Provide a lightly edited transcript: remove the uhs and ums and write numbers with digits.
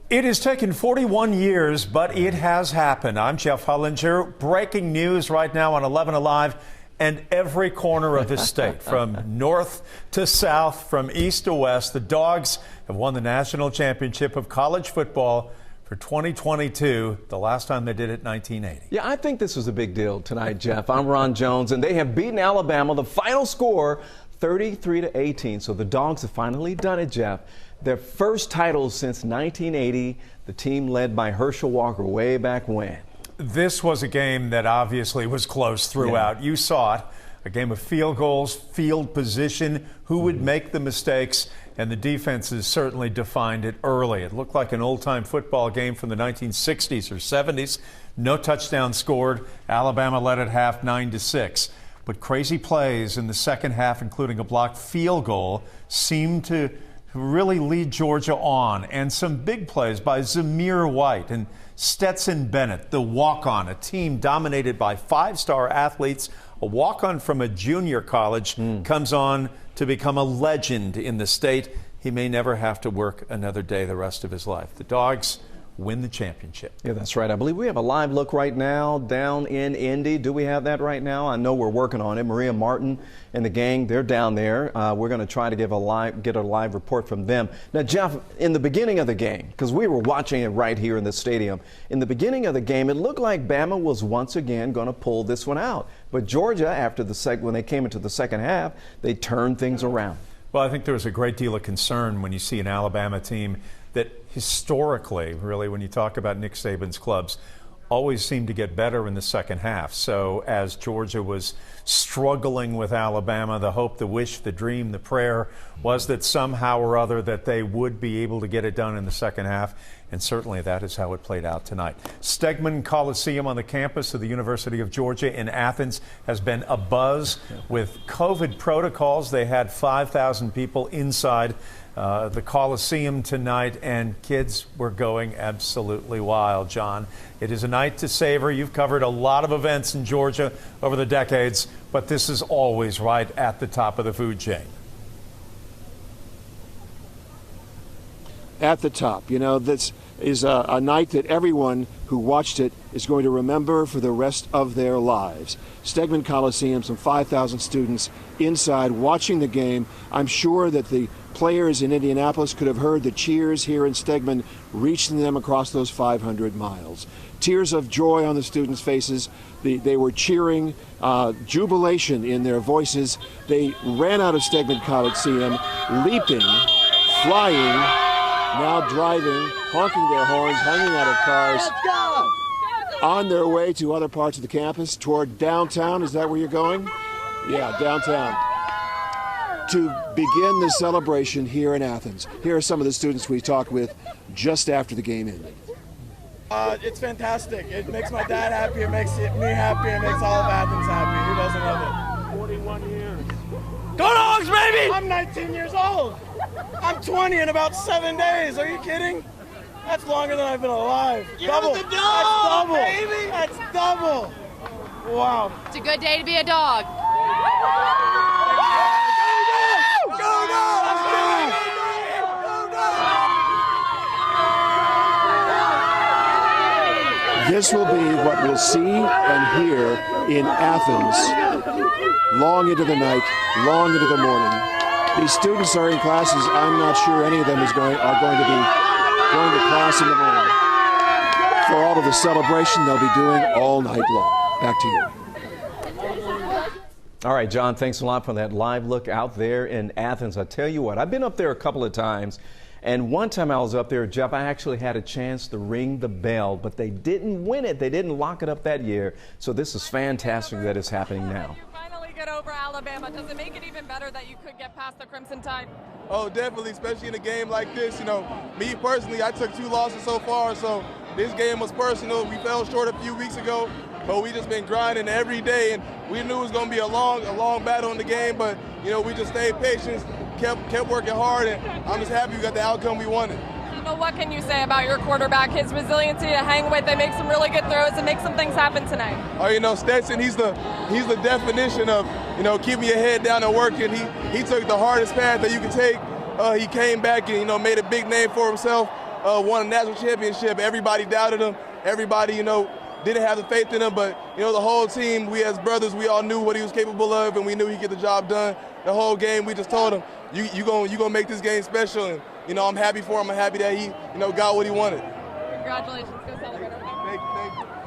It has taken 41 years, but it has happened. I'm Jeff Hullinger. Breaking news right now on 11 Alive and every corner of this state, from north to south, from east to west. The Dogs have won the national championship of college football for 2022, the last time they did it, 1980. Yeah, I think this was a big deal tonight, Jeff. I'm Ron Jones, and they have beaten Alabama. The final score, 33-18. So the Dogs have finally done it, Jeff. Their first title since 1980, the team led by Herschel Walker way back when. This was a game that obviously was close throughout. Yeah. You saw it, a game of field goals, field position, who would make the mistakes, and the defenses certainly defined it early. It looked like an old-time football game from the 1960s or 70s. No touchdown scored. Alabama led at half 9-6. But crazy plays in the second half, including a blocked field goal, seemed to really lead Georgia on, and some big plays by Zamir White and Stetson Bennett, the walk-on, a team dominated by five-star athletes. A walk-on from a junior college comes on to become a legend in the state. He may never have to work another day the rest of his life. The Dogs win the championship. Yeah, that's right. I believe we have a live look right now down in Indy. Do we have that right now? I know we're working on it. Maria Martin and the gang, they're down there. We're going to try to get a live report from them. Now, Jeff, in the beginning of the game, because we were watching it right here in the stadium, in the beginning of the game, it looked like Bama was once again going to pull this one out. But Georgia, after when they came into the second half, they turned things around. Well, I think there was a great deal of concern when you see an Alabama team that historically, really, when you talk about Nick Saban's clubs, always seemed to get better in the second half. So as Georgia was struggling with Alabama, the hope, the wish, the dream, the prayer was that somehow or other that they would be able to get it done in the second half. And certainly that is how it played out tonight. Stegeman Coliseum on the campus of the University of Georgia in Athens has been abuzz with COVID protocols. They had 5,000 people inside the Coliseum tonight, and kids were going absolutely wild, John. It is a night to savor. You've covered a lot of events in Georgia over the decades, but this is always right at the top of the food chain. At the top. You know, this is a night that everyone who watched it is going to remember for the rest of their lives. Stegeman Coliseum, some 5,000 students inside watching the game. I'm sure that the players in Indianapolis could have heard the cheers here in Stegeman reaching them across those 500 miles. Tears of joy on the students' faces. They were cheering, jubilation in their voices. They ran out of Stegeman Coliseum, leaping, flying, now driving, honking their horns, hanging out of cars, on their way to other parts of the campus, toward downtown. Is that where you're going? Yeah, downtown. To begin the celebration here in Athens. Here are some of the students we talked with just after the game ended. It's fantastic. It makes my dad happy, it makes me happy, it makes all of Athens happy. Who doesn't love it? 41 years. Go Dogs, baby! I'm 19 years old. I'm 20 in about 7 days. Are you kidding? That's longer than I've been alive. Double. The dog, that's double. Baby. That's double. Wow. It's a good day to be a dog. This will be what we'll see and hear in Athens long into the night, long into the morning. These students are in classes. I'm not sure any of them are going to be going to class in the morning. For all of the celebration they'll be doing all night long. Back to you. All right, John, thanks a lot for that live look out there in Athens. I tell you what, I've been up there a couple of times. And one time I was up there, Jeff, I actually had a chance to ring the bell, but they didn't win it. They didn't lock it up that year. So this is fantastic that it's happening now. You finally get over Alabama. Does it make it even better that you could get past the Crimson Tide? Oh, definitely, especially in a game like this. You know, me personally, I took 2 losses so far, so this game was personal. We fell short a few weeks ago, but we just been grinding every day, and we knew it was going to be a long battle in the game, but, you know, we just stayed patient, kept working hard, and I'm just happy we got the outcome we wanted. But what can you say about your quarterback, his resiliency to hang with? They make some really good throws and make some things happen tonight. Oh, you know, Stetson, he's the definition of, you know, keeping your head down and working. He took the hardest path that you could take. He came back and, you know, made a big name for himself. won a national championship. Everybody doubted him. Everybody, didn't have the faith in him. But, the whole team, we as brothers, we all knew what he was capable of, and we knew he'd get the job done. The whole game, we just told him, you gonna make this game special. And, I'm happy for him. I'm happy that he, got what he wanted. Congratulations. Go celebrate. Thank you.